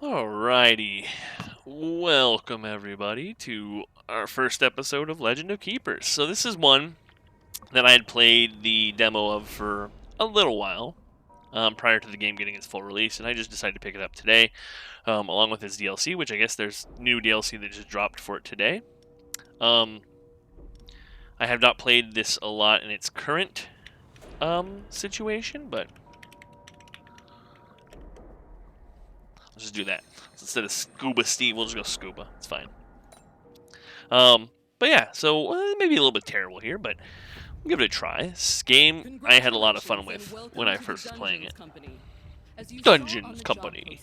Alrighty. Welcome everybody to our first episode of Legend of Keepers. So this is one that I had played the demo of for a little while prior to the game getting its full release, and I just decided to pick it up today along with its DLC, which I guess there's new DLC that just dropped for it today. I have not played this a lot in its current situation, but let's just do that. So instead of Scuba Steve, we'll just go Scuba. It's fine. But yeah, so maybe a little bit terrible here, but we'll give it a try. This game I had a lot of fun with when I first was playing it. Dungeons Company.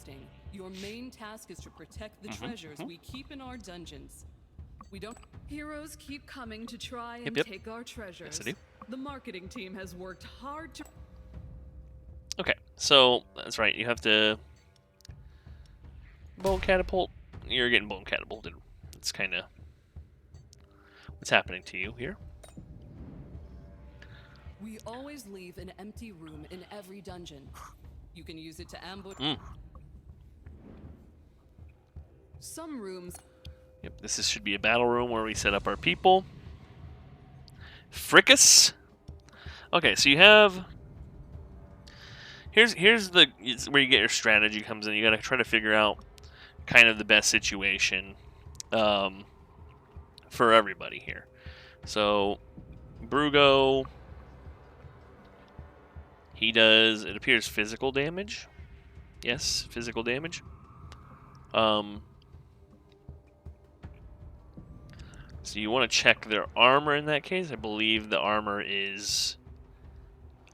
Your main task is to protect the treasures we keep in our dungeons. We don't. Heroes keep coming to try and take our treasures. Yes, I do. The marketing team has worked hard to. Okay, so that's right. You have to bone catapult. You're getting bone catapulted. It's kind of what's happening to you here. We always leave an empty room in every dungeon. You can use it to ambush. Some rooms. Yep, this should be a battle room where we set up our people. Frickus. Okay, so you have. Here's where you get your strategy comes in. You gotta try to figure out kind of the best situation for everybody here. So Brugo, he does, it appears, physical damage. Yes, physical damage. So you want to check their armor in that case. I believe the armor is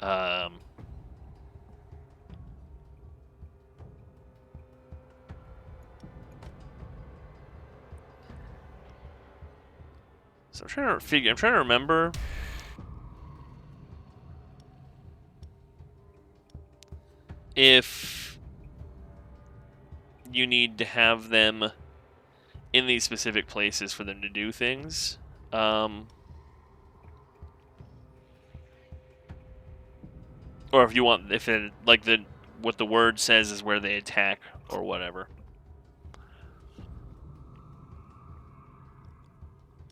so I'm trying to remember if you need to have them in these specific places for them to do things. Or if you want, if it, like what the word says is where they attack or whatever.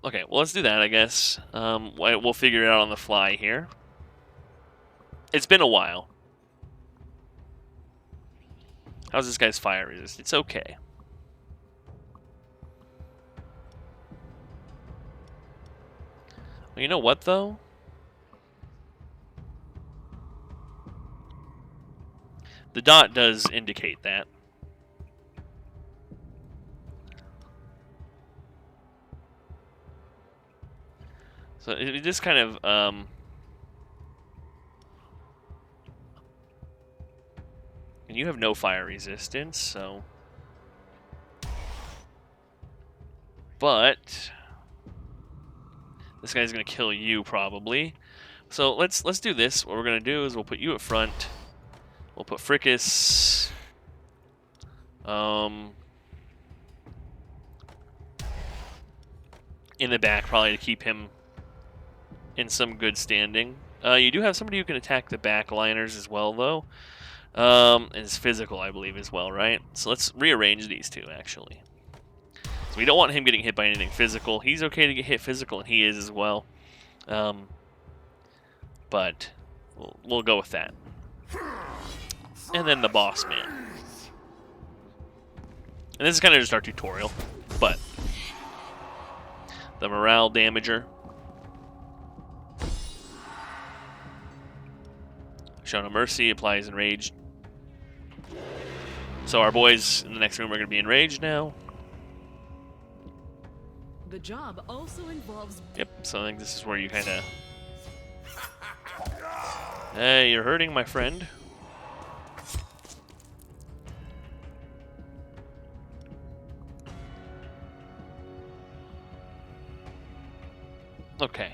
Okay, well, let's do that, I guess. We'll figure it out on the fly here. It's been a while. How's this guy's fire resist? It's okay. Well, you know what, though? The dot does indicate that. So it just kind of, and you have no fire resistance, so. But this guy's gonna kill you probably. So let's do this. What we're gonna do is we'll put you up front. We'll put Frickus. In the back, probably to keep him in some good standing. You do have somebody who can attack the backliners as well, though. And it's physical, I believe, as well, right? So let's rearrange these two, actually. So we don't want him getting hit by anything physical. He's okay to get hit physical, and he is as well. But we'll go with that. And then the boss man. And this is kind of just our tutorial, but the morale damager. Show no mercy, applies enraged. So our boys in the next room are going to be enraged now. The job also involves. Yep, so I think this is where you kind of. Hey, you're hurting my friend. Okay.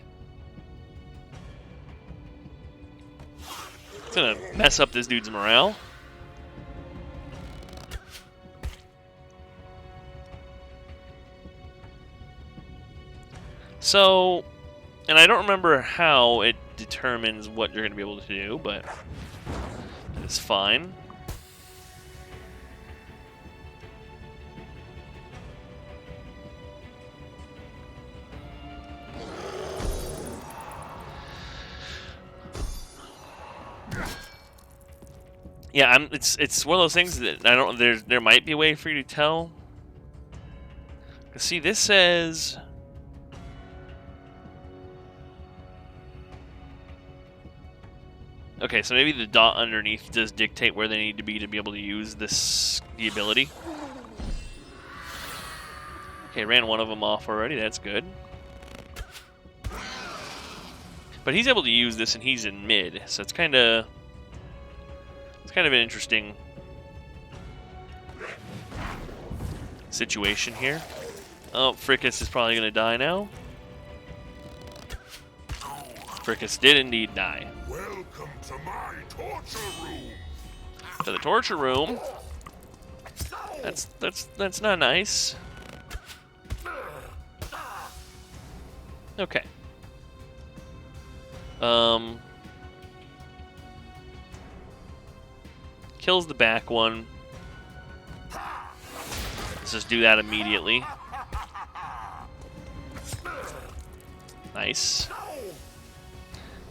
It's gonna mess up this dude's morale. So, and I don't remember how it determines what you're going to be able to do, but it's fine. Yeah, it's one of those things that I don't. There might be a way for you to tell. See, this says. Okay, so maybe the dot underneath does dictate where they need to be able to use the ability. Okay, ran one of them off already. That's good. But he's able to use this, and he's in mid, so it's kind of an interesting situation here. Oh, Frickus is probably going to die now. Frickus did indeed die. Welcome to my torture room. To the torture room. That's not nice. Okay. Kills the back one. Let's just do that immediately. Nice.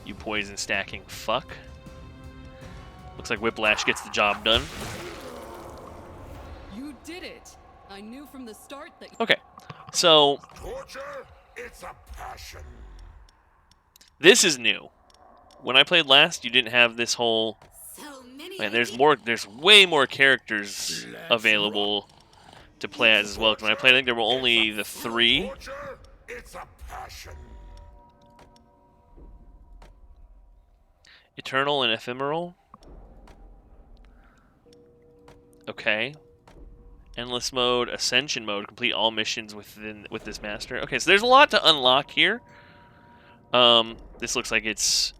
You poison stacking fuck. Looks like Whiplash gets the job done. You did it. I knew from the start that. Okay, so Torture, it's a passion. this is new. When I played last, you didn't have this whole. So many. Man, there's way more characters available to play as well. When I played, I think there were only the 3. Torture, it's a passion. Eternal and Ephemeral. Okay. Endless mode, Ascension mode, complete all missions with this master. Okay, so there's a lot to unlock here. This looks like it's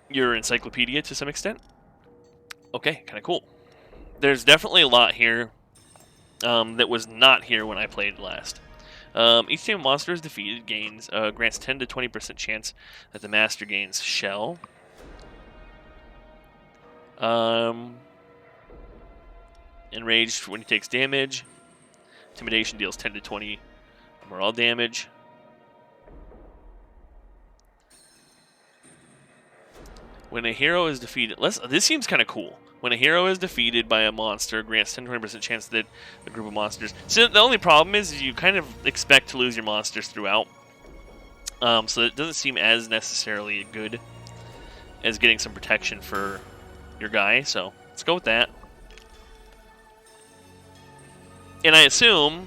your encyclopedia to some extent. Okay, kind of cool. There's definitely a lot here that was not here when I played last. Each time a monster is defeated grants 10 to 20% chance that the master gains shell. Enraged when he takes damage. Intimidation deals 10 to 20 overall damage. When a hero is defeated, this seems kind of cool. When a hero is defeated by a monster, grants 10 to 20% chance that a group of monsters. So the only problem is you kind of expect to lose your monsters throughout. So it doesn't seem as necessarily good as getting some protection for your guy. So let's go with that. And I assume,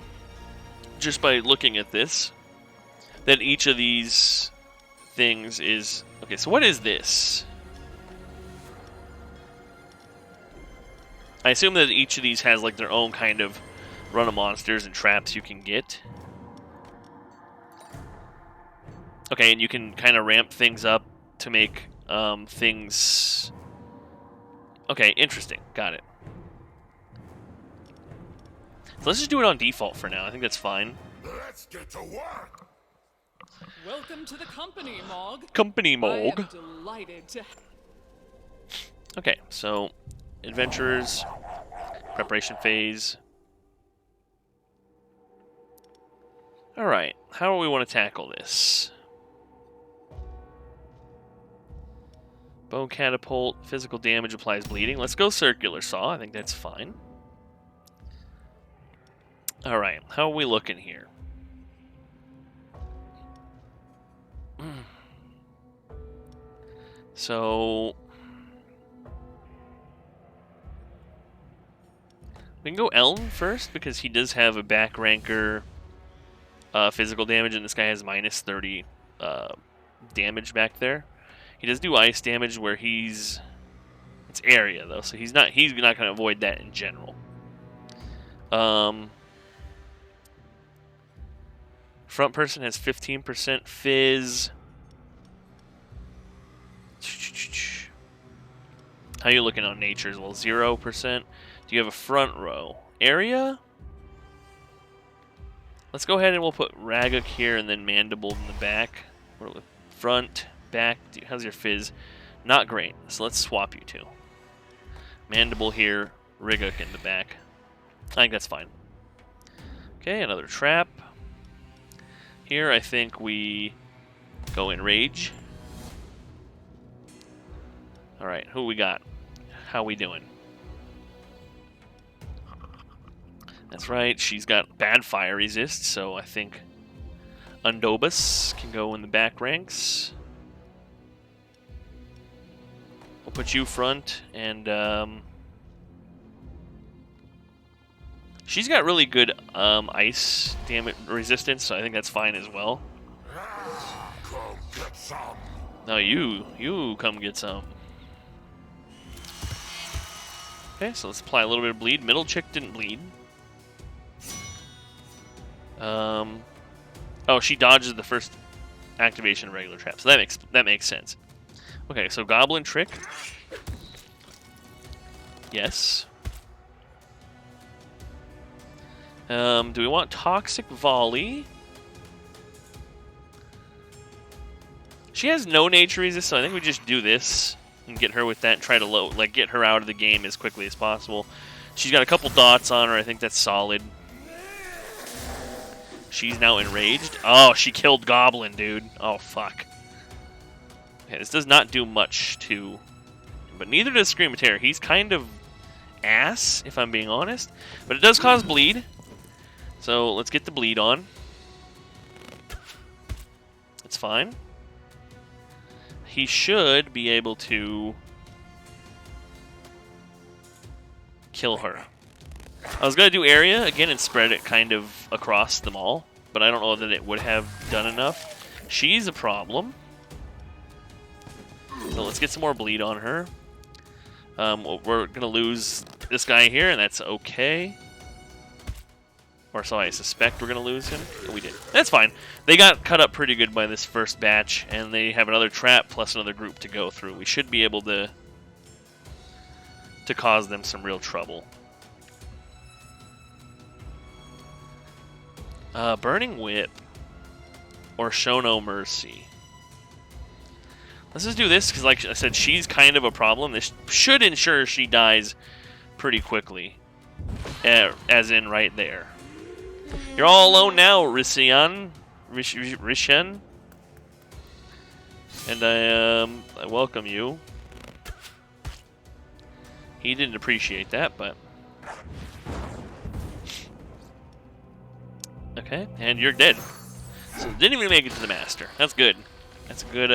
just by looking at this, that each of these things is... Okay, so what is this? I assume that each of these has like their own kind of run of monsters and traps you can get. Okay, and you can kind of ramp things up to make things... Okay, interesting. Got it. So let's just do it on default for now. I think that's fine. Let's get to work. Welcome to the company, Mog. Company I Mog. am delighted to. Okay, so adventurers, preparation phase. All right, how do we want to tackle this? Bone catapult, physical damage applies bleeding. Let's go circular saw. I think that's fine. All right, how are we looking here? So we can go Elm first because he does have a back ranker physical damage, and this guy has minus 30 damage back there. He does do ice damage where it's area though, so he's not going to avoid that in general. Front person has 15% fizz. How are you looking on nature as well? 0%. Do you have a front row? Area? Let's go ahead and we'll put Raguk here and then Mandible in the back. Front, back. How's your fizz? Not great. So let's swap you two. Mandible here, Raguk in the back. I think that's fine. Okay, another trap. Here, I think we go Enrage. Alright, who we got? How we doing? That's right, she's got bad fire resist, so I think Undobus can go in the back ranks. We'll put you front, and she's got really good ice damage resistance, so I think that's fine as well. Come get some. No, you come get some. Okay, so let's apply a little bit of bleed. Middle chick didn't bleed. Oh, she dodges the first activation of regular trap, so that makes sense. Okay, so Goblin Trick. Yes. Do we want Toxic Volley? She has no nature resist, so I think we just do this and get her with that and try to get her out of the game as quickly as possible. She's got a couple dots on her. I think that's solid. She's now enraged. Oh, she killed Goblin, dude. Oh, fuck. Okay, this does not do much to... But neither does Screamateer. He's kind of ass, if I'm being honest. But it does cause bleed. So let's get the bleed on. It's fine. He should be able to kill her. I was going to do area again and spread it kind of across them all, but I don't know that it would have done enough. She's a problem. So let's get some more bleed on her. We're going to lose this guy here, and that's okay. Or so I suspect we're going to lose him. Yeah, we did. That's fine. They got cut up pretty good by this first batch, and they have another trap plus another group to go through. We should be able to cause them some real trouble. Burning Whip or Show No Mercy. Let's just do this because, like I said, she's kind of a problem. This should ensure she dies pretty quickly, as in right there. You're all alone now, Rishian. And I welcome you. He didn't appreciate that, but... Okay, and you're dead. So didn't even make it to the master. That's good. That's a good,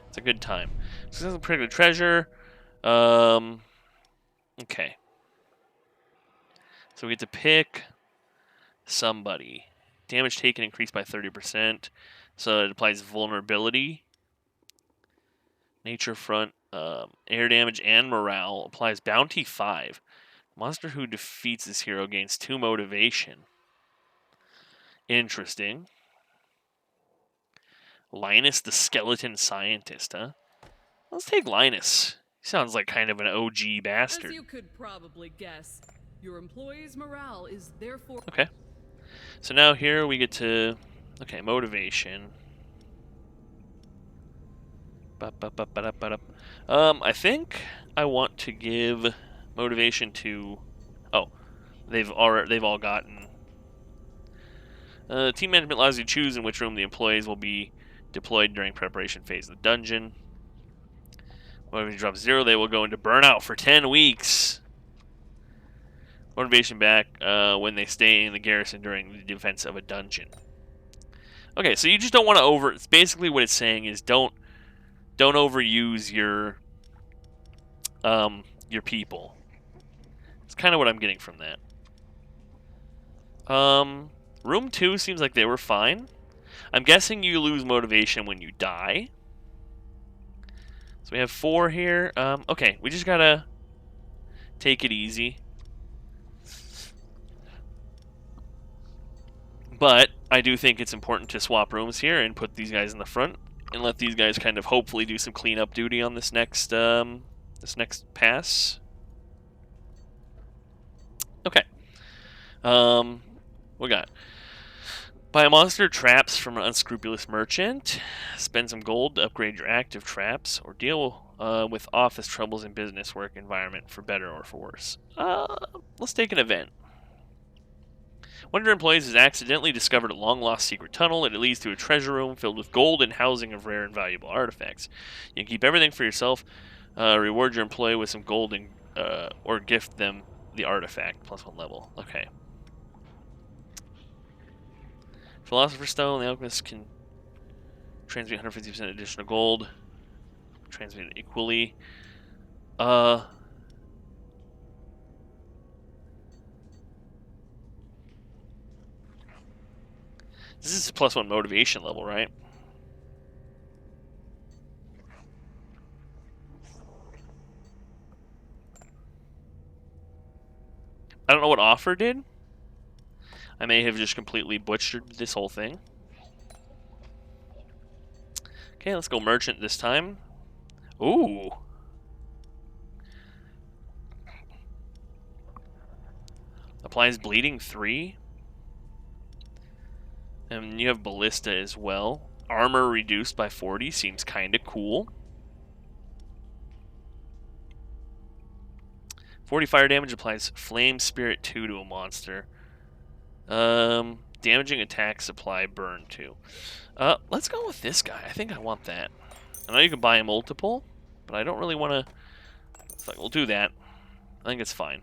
it's a good time. Successful particular treasure. Okay. So we get to pick somebody. Damage taken increased by 30%. So it applies vulnerability. Nature front, air damage and morale. Applies bounty 5. Monster who defeats this hero gains 2 motivation. Interesting. Linus the Skeleton Scientist, huh? Let's take Linus. He sounds like kind of an OG bastard. As you could probably guess, your employees' morale is therefore... Okay. So now here we get to... Okay, motivation. I think I want to give motivation to... Oh, they've all gotten... team management allows you to choose in which room the employees will be deployed during preparation phase of the dungeon. Motivation drops 0, they will go into burnout for 10 weeks. Motivation back when they stay in the garrison during the defense of a dungeon. Okay, so you just don't want to it's basically what it's saying is don't overuse your people. It's kind of what I'm getting from that. Room 2 seems like they were fine. I'm guessing you lose motivation when you die. So we have 4 here. Okay, we just gotta take it easy. But I do think it's important to swap rooms here and put these guys in the front and let these guys kind of hopefully do some cleanup duty on this next pass. Okay. We got buy a monster traps from an unscrupulous merchant. Spend some gold to upgrade your active traps, or deal with office troubles in business work environment for better or for worse. Let's take an event. One of your employees has accidentally discovered a long-lost secret tunnel. It leads to a treasure room filled with gold and housing of rare and valuable artifacts. You can keep everything for yourself, Reward your employee with some gold and, or gift them the artifact, +1 level. Okay. Philosopher's Stone, the alchemist can transmute 150% additional gold. Transmute it equally. This is a +1 motivation level, right? I don't know what offer did. I may have just completely butchered this whole thing. Okay, let's go merchant this time. Ooh. Applies bleeding 3. And you have ballista as well. Armor reduced by 40 seems kind of cool. 40 fire damage applies Flame Spirit 2 to a monster. Damaging attacks apply burn 2. Let's go with this guy. I think I want that. I know you can buy a multiple, but I don't really want to... We'll do that. I think it's fine.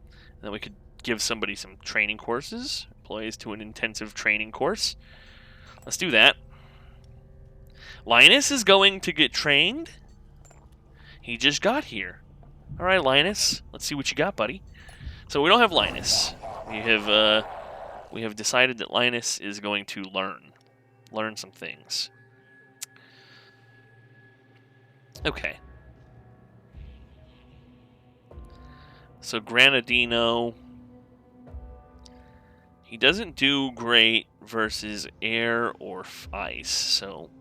And then we could give somebody some training courses. Employees to an intensive training course. Let's do that. Linus is going to get trained. He just got here. All right, Linus. Let's see what you got, buddy. So we don't have Linus. We have decided that Linus is going to learn some things. Okay. So Granadino, he doesn't do great versus air or ice. So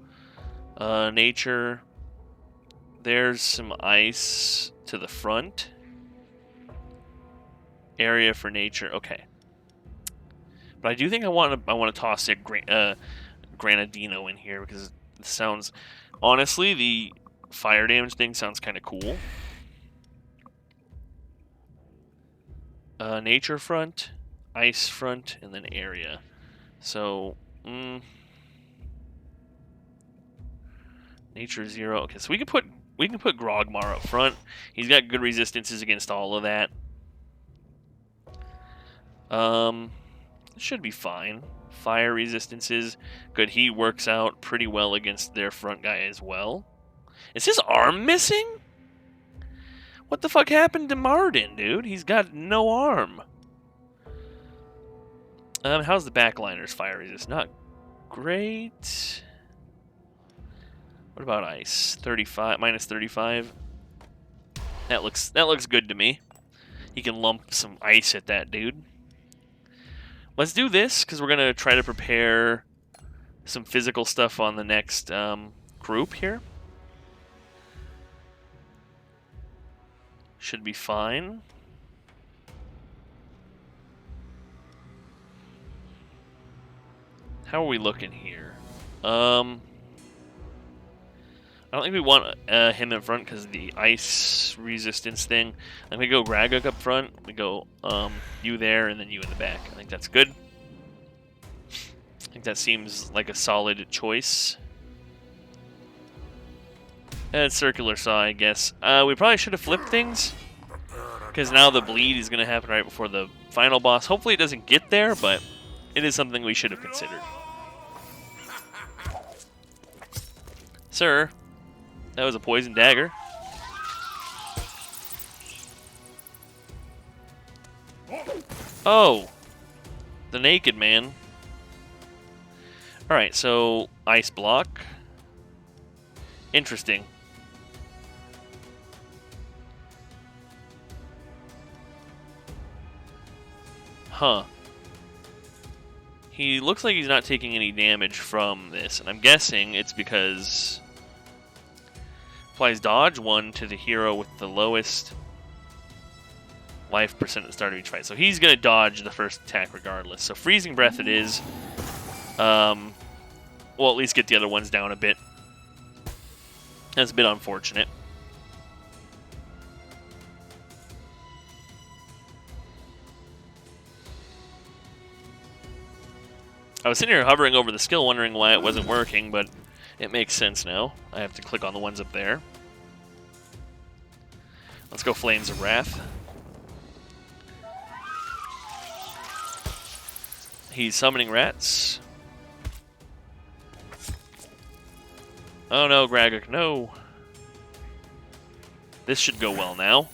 nature, there's some ice to the front. Area for nature, okay. But I do think I want to toss a Granadino in here because it sounds, honestly, the fire damage thing sounds kind of cool. Nature front, ice front, and then area. So, nature 0. Okay, so we can put Grogmar up front. He's got good resistances against all of that. Should be fine. Fire resistances, good. He works out pretty well against their front guy as well. Is his arm missing? What the fuck happened to Marden, dude? He's got no arm. How's the backliner's fire resist? Not great. What about ice? 35 minus 35. That looks good to me. He can lump some ice at that dude. Let's do this because we're gonna try to prepare some physical stuff on the next group here. Should be fine. How are we looking here? I don't think we want him in front because of the ice resistance thing. I'm going to go Graguk up front. We go you there and then you in the back. I think that's good. I think that seems like a solid choice. And circular saw, I guess. We probably should have flipped things because now the bleed is going to happen right before the final boss. Hopefully it doesn't get there, but it is something we should have considered. Sir, that was a poison dagger. Oh, the naked man. Alright, so ice block. Interesting. Huh. He looks like he's not taking any damage from this, and I'm guessing it's because applies dodge 1 to the hero with the lowest life percent at the start of each fight. So he's going to dodge the first attack regardless. So freezing breath it is. We'll at least get the other ones down a bit. That's a bit unfortunate. I was sitting here hovering over the skill wondering why it wasn't working, but It makes sense now. I have to click on the ones up there. Let's go Flames of Wrath. He's summoning rats. Oh no, Gragok, no. This should go well now.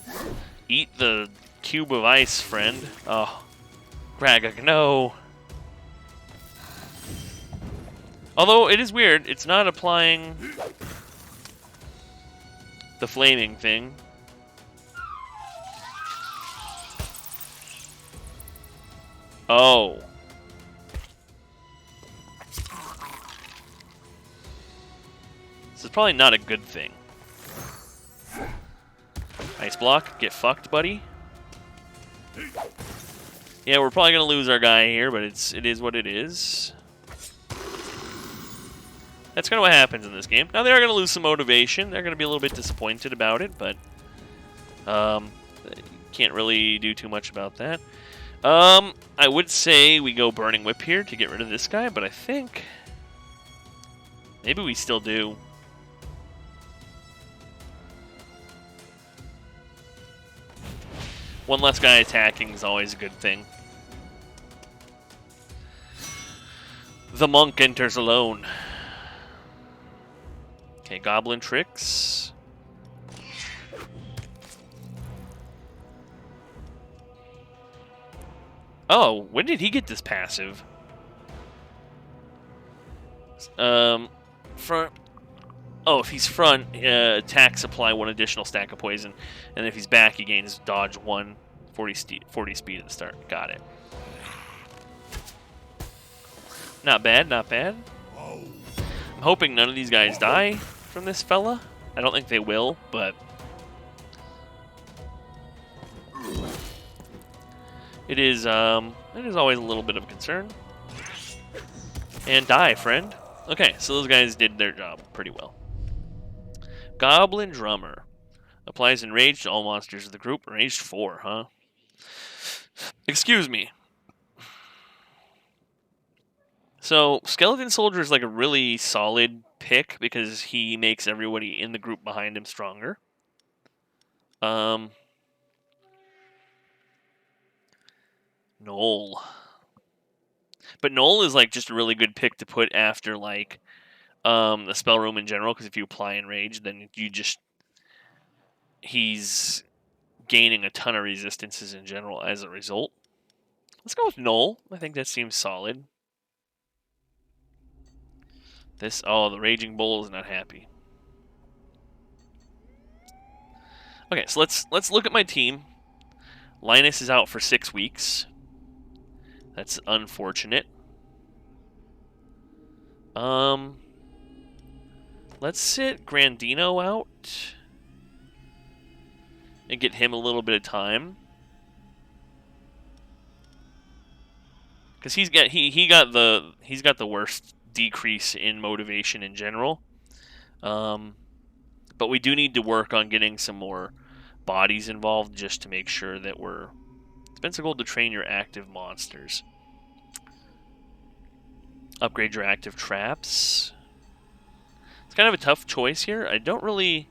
Eat the cube of ice, friend. Oh, Gragok, no. Although it is weird, it's not applying the flaming thing. Oh. This is probably not a good thing. Ice block, get fucked, buddy. Yeah, we're probably gonna lose our guy here, but it is what it is. That's kind of what happens in this game. Now they are gonna lose some motivation. They're gonna be a little bit disappointed about it, but can't really do too much about that. I would say we go Burning Whip here to get rid of this guy, but I think maybe we still do. One less guy attacking is always a good thing. The monk enters alone. Okay, Goblin Tricks. Oh, when did he get this passive? Front. Oh, if he's front, attacks apply 1 additional stack of poison, and if he's back, he gains dodge 1, 40 speed at the start. Got it. Not bad, not bad. I'm hoping none of these guys die from this fella. I don't think they will, but it is always a little bit of a concern. And die, friend. Okay, so those guys did their job pretty well. Goblin Drummer. Applies Enrage to all monsters of the group. Enraged 4, huh? Excuse me. So, Skeleton Soldier is like a really solid pick because he makes everybody in the group behind him stronger. Knoll. But Knoll is like just a really good pick to put after like the spell room in general, because if you apply Enrage, then he's gaining a ton of resistances in general as a result. Let's go with Knoll. I think that seems solid. The Raging Bull is not happy. Okay, so let's look at my team. Linus is out for 6 weeks. That's unfortunate. Let's sit Grandino out and get him a little bit of time, because he's got the worst decrease in motivation in general. But we do need to work on getting some more bodies involved just to make sure that we're... Spend some gold to train your active monsters. Upgrade your active traps. It's kind of a tough choice here. I don't really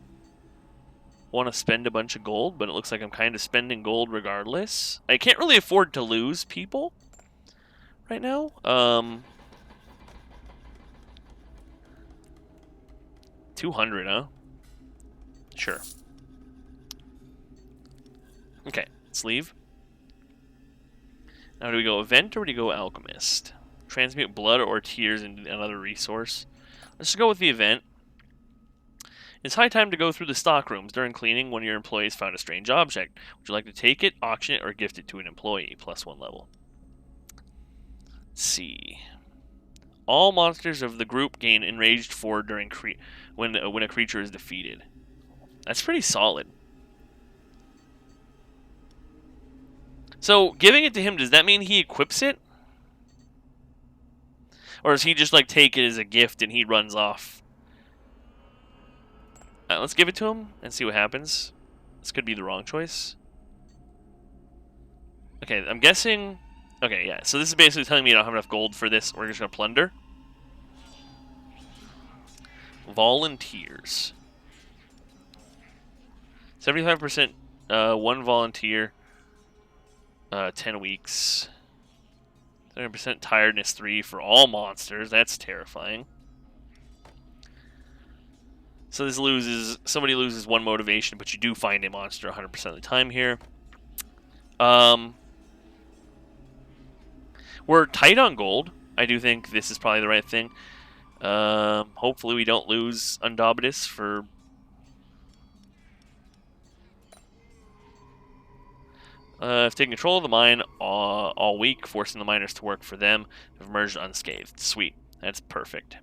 want to spend a bunch of gold, but it looks like I'm kind of spending gold regardless. I can't really afford to lose people right now. 200, huh? Sure. Okay, let's leave. Now do we go Event or do we go Alchemist? Transmute blood or tears into another resource. Let's just go with the Event. It's high time to go through the stock rooms. During cleaning, one of your employees found a strange object. Would you like to take it, auction it, or gift it to an employee? +1 level. Let's see. All monsters of the group gain Enraged 4 during when a creature is defeated. That's pretty solid. So, giving it to him, does that mean he equips it? Or does he just like take it as a gift and he runs off? Let's give it to him and see what happens. This could be the wrong choice. Okay, I'm guessing... Okay, yeah, so this is basically telling me I don't have enough gold for this. We're just going to plunder. volunteers. 75% one volunteer. 10 weeks. 70% tiredness 3 for all monsters. That's terrifying. So this somebody loses 1 motivation, but you do find a monster 100% of the time here. We're tight on gold. I do think this is probably the right thing. Hopefully we don't lose Undoubtus for... I've taken control of the mine all week, forcing the miners to work for them. Have emerged unscathed. Sweet. That's perfect.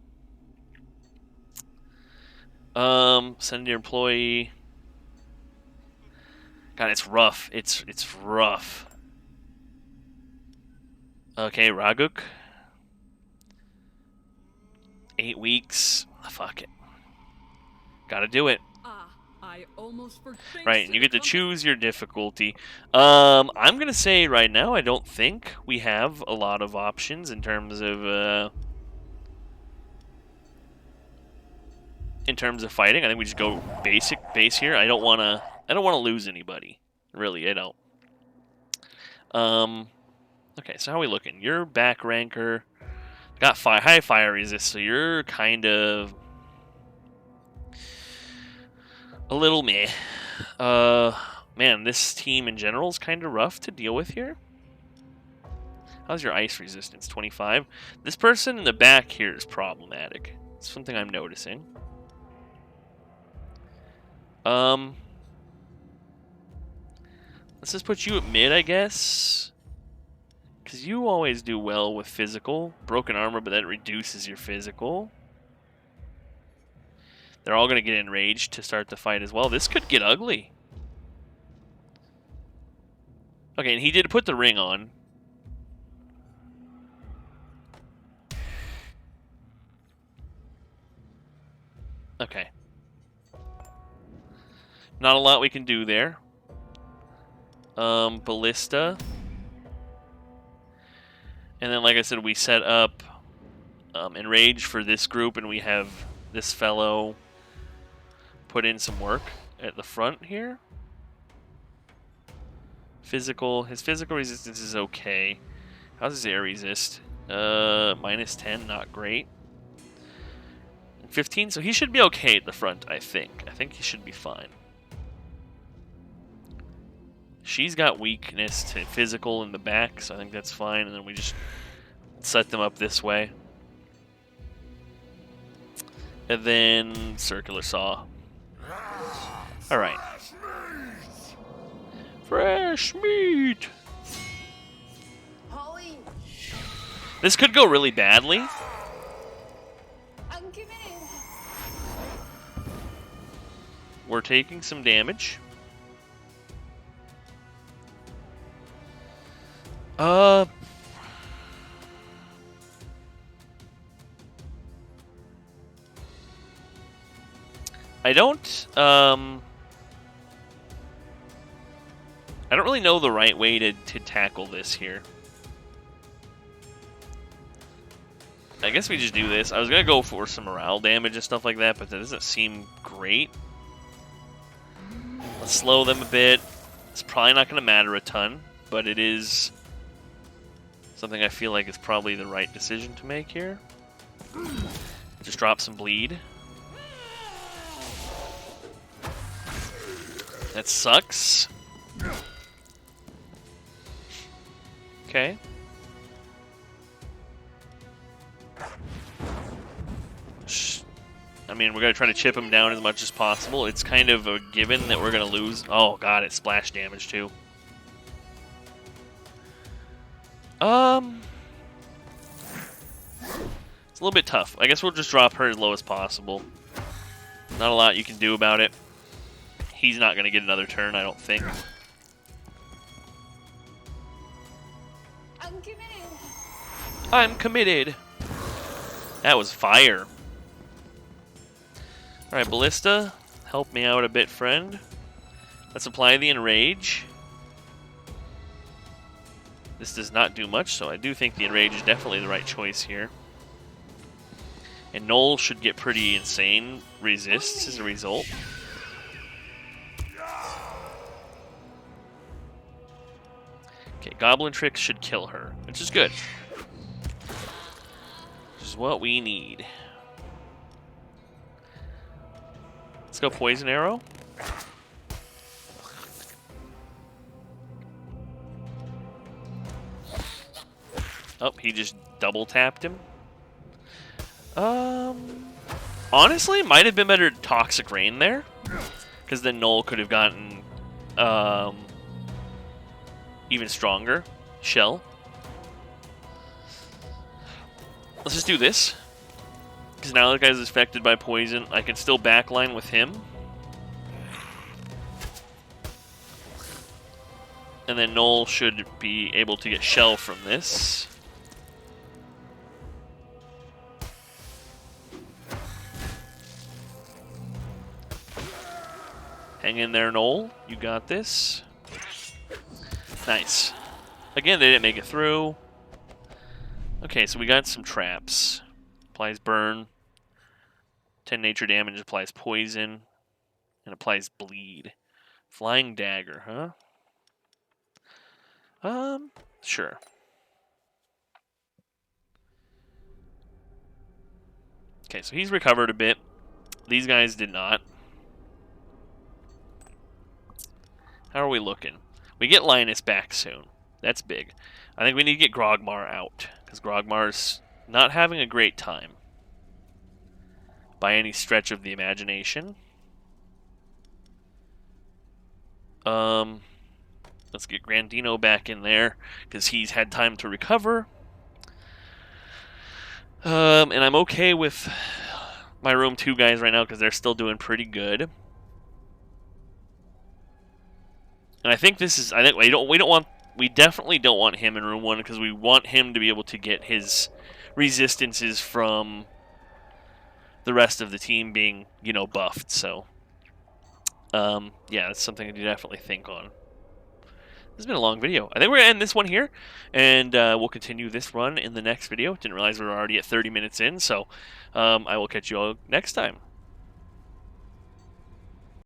Send your employee. God, it's rough. It's rough. Okay, Raguk. 8 weeks. Fuck it. Gotta do it. I almost forgot. Right, and you get to choose your difficulty. I'm gonna say right now, I don't think we have a lot of options in terms of fighting. I think we just go base here. I don't wanna lose anybody. Really, I don't. Okay, so how are we looking? You're back ranker. Got high fire resist, so you're kind of a little meh. Man, this team in general is kind of rough to deal with here. How's your ice resistance? 25. This person in the back here is problematic. It's something I'm noticing. Let's just put you at mid, I guess. Because you always do well with physical. Broken armor, but that reduces your physical. They're all going to get enraged to start the fight as well. This could get ugly. Okay, and he did put the ring on. Okay. Not a lot we can do there. Ballista. And then, like I said, we set up Enrage for this group, and we have this fellow put in some work at the front here. His physical resistance is okay. How's his air resist? -10, not great. 15, so he should be okay at the front, I think. I think he should be fine. She's got weakness to physical in the back, so I think that's fine, and then we just set them up this way. And then circular saw. Alright. Fresh meat! Holly, This could go really badly. I'm committed. We're taking some damage. I don't really know the right way to tackle this here. I guess we just do this. I was gonna go for some morale damage and stuff like that, but that doesn't seem great. Let's slow them a bit. It's probably not gonna matter a ton, but it is something I feel like is probably the right decision to make here. Just drop some bleed. That sucks. Okay. I mean, we're going to try to chip him down as much as possible. It's kind of a given that we're going to lose. Oh, God, it's splash damage, too. It's a little bit tough. I guess we'll just drop her as low as possible. Not a lot you can do about it. He's not going to get another turn, I don't think. I'm committed. I'm committed. That was fire. Alright, Ballista, help me out a bit, friend. Let's apply the Enrage. This does not do much, so I do think the Enrage is definitely the right choice here. And Noel should get pretty insane resists as a result. Okay, Goblin Tricks should kill her, which is good. Which is what we need. Let's go Poison Arrow. Oh, he just double tapped him. Honestly, might have been better Toxic Rain there, because then Noel could have gotten even stronger shell. Let's just do this, because now the guy's affected by poison. I can still backline with him, and then Noel should be able to get shell from this. Hang in there, Noel. You got this. Nice. Again, they didn't make it through. Okay, so we got some traps. Applies burn. 10 nature damage, applies poison. And applies bleed. Flying dagger, huh? Sure. Okay, so he's recovered a bit. These guys did not. How are we looking? We get Linus back soon. That's big. I think we need to get Grogmar out, because Grogmar's not having a great time by any stretch of the imagination. Let's get Grandino back in there, because he's had time to recover. And I'm okay with my room 2 guys right now, because they're still doing pretty good. And I think this is, we definitely don't want him in room 1, because we want him to be able to get his resistances from the rest of the team being, buffed. So, yeah, that's something to definitely think on. This has been a long video. I think we're going to end this one here, and we'll continue this run in the next video. Didn't realize we were already at 30 minutes in, so I will catch you all next time.